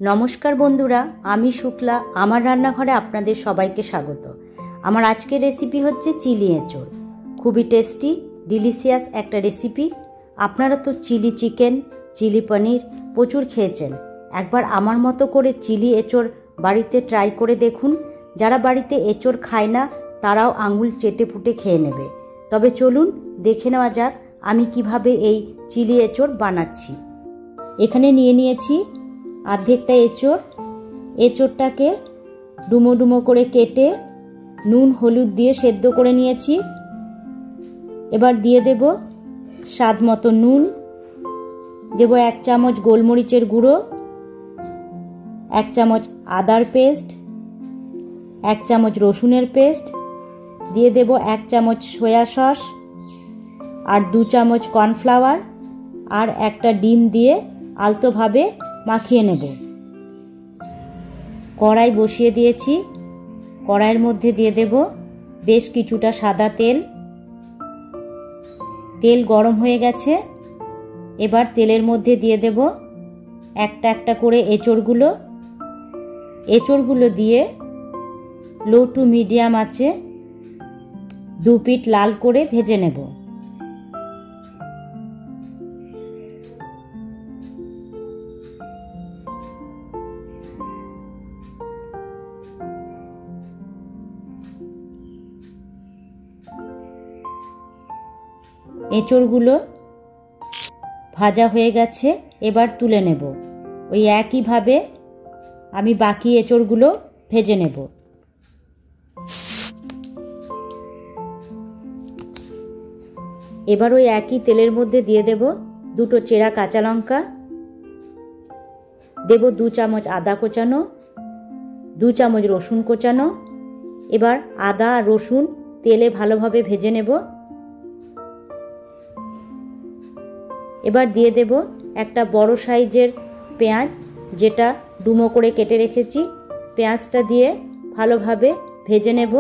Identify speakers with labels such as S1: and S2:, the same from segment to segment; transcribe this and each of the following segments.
S1: নমস্কার বন্ধুরা, আমি শুক্লা। আমার রান্নাঘরে আপনাদের সবাইকে স্বাগত। আমার আজকের রেসিপি হচ্ছে চিলি এঁচোড়। খুবই টেস্টি ডিলিশিয়াস একটা রেসিপি। আপনারা তো চিলি চিকেন, চিলি পনির প্রচুর খেয়েছেন। একবার আমার মতো করে চিলি এঁচোড় বাড়িতে ট্রাই করে দেখুন। যারা বাড়িতে এঁচোড় খায় না তারাও আঙুল চেটে পুটে খেয়ে নেবে। তবে চলুন দেখে নেওয়া যাক আমি কিভাবে এই চিলি এঁচোড় বানাচ্ছি। এখানে নিয়েছি অর্ধেকটা এঁচোড়। এঁচোড়টাকে ডুমো ডুমো করে কেটে নুন হলুদ দিয়ে সেদ্ধ করে নিয়েছি। এবার দিয়ে দেব স্বাদ মতো নুন, দেব 1 চামচ গোলমরিচের গুঁড়ো, 1 চামচ আদার পেস্ট, 1 চামচ রসুনের পেস্ট, দিয়ে দেব 1 চামচ সয়া সস আর 2 চামচ কর্নফ্লাওয়ার আর একটা ডিম দিয়ে আলতোভাবে মাখিয়ে নেব। কড়াই বসিয়ে দিয়েছি। কড়াইয়ের মধ্যে দিয়ে দেব বেশ কিছুটা সাদা তেল। তেল গরম হয়ে গেছে। এবার তেলের মধ্যে দিয়ে দেব একটা একটা করে এঁচোড়গুলো দিয়ে লো টু মিডিয়াম আঁচে 2 পিঠ লাল করে ভেজে নেব। এঁচোড়গুলো ভাজা হয়ে গেছে, এবার তুলে নেব। ওই একইভাবে আমি বাকি এঁচোড়গুলো ভেজে নেব। এবার ওই একই তেলের মধ্যে দিয়ে দেব 2টো চেরা কাঁচা লঙ্কা, দেব 2 চামচ আদা কোচানো, 2 চামচ রসুন কোচানো। এবার আদা আর রসুন তেলে ভালোভাবে ভেজে নেব। এবার দিয়ে দেব একটা বড় সাইজের পেঁয়াজ, যেটা ডুমো করে কেটে রেখেছি। পেঁয়াজটা দিয়ে ভালোভাবে ভেজে নেব।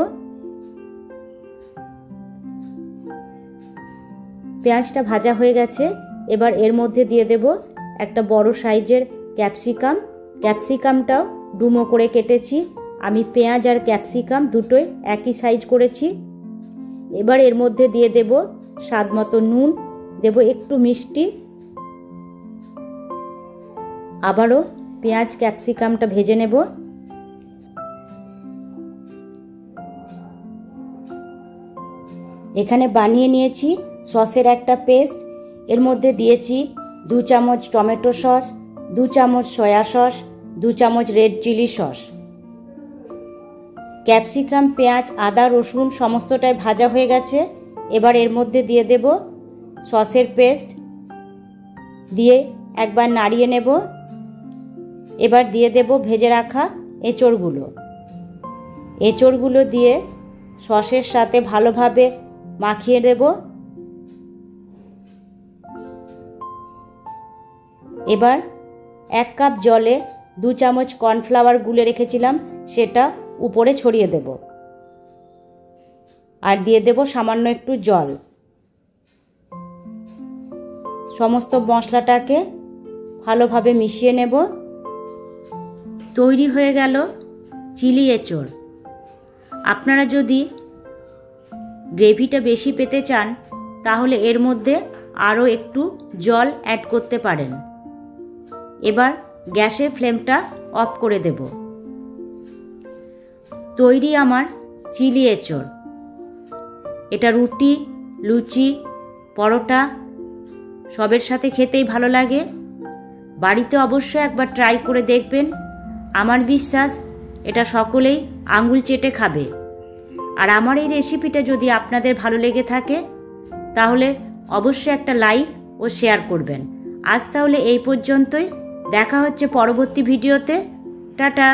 S1: পেঁয়াজটা ভাজা হয়ে গেছে। এবার এর মধ্যে দিয়ে দেব একটা বড় সাইজের ক্যাপসিকামটাও ডুমো করে কেটেছি। আমি পেঁয়াজ আর ক্যাপসিকাম দুটোই একই সাইজ করেছি। এবার এর মধ্যে দিয়ে দেব স্বাদ মতো নুন, দেব একটু মিষ্টি। আবারও পেঁয়াজ ক্যাপসিকামটা ভেজে নেব। এখানে বানিয়ে নিয়েছি সসের একটা পেস্ট। এর মধ্যে দিয়েছি 2 চামচ টমেটো সস, 2 চামচ সয়া সস, 2 চামচ রেড চিলি সস। ক্যাপসিকাম, পেঁয়াজ, আদা, রসুন সমস্তটাই ভাজা হয়ে গেছে। এবার এর মধ্যে দিয়ে দেব সসের পেস্ট, দিয়ে একবার নাড়িয়ে নেব। এবার দিয়ে দেব ভেজে রাখা এঁচোড়গুলো দিয়ে সসের সাথে ভালোভাবে মাখিয়ে দেব। এবার 1 কাপ জলে 2 চামচ কর্নফ্লাওয়ার গুলে রেখেছিলাম সেটা উপরে ছড়িয়ে দেব। আর দিয়ে দেব সামান্য একটু জল। সমস্ত মশলাটাকে ভালোভাবে মিশিয়ে নেব। তৈরি হয়ে গেল চিলি এঁচোড়। আপনারা যদি গ্রেভিটা বেশি পেতে চান তাহলে এর মধ্যে আরও একটু জল অ্যাড করতে পারেন। এবার গ্যাসের ফ্লেমটা অফ করে দেব। তৈরি আমার চিলি এঁচোড়। এটা রুটি, লুচি, পরোটা সবের সাথে খেতেই ভালো লাগে। বাড়িতে অবশ্যই একবার ট্রাই করে দেখবেন। আমার বিশ্বাস এটা সকলেই আঙুল চেটে খাবে। আর আমার এই রেসিপিটা যদি আপনাদের ভালো লেগে থাকে তাহলে অবশ্যই একটা লাইক ও শেয়ার করবেন। আজ তাহলে এই পর্যন্তই। দেখা হচ্ছে পরবর্তী ভিডিওতে। টাটা।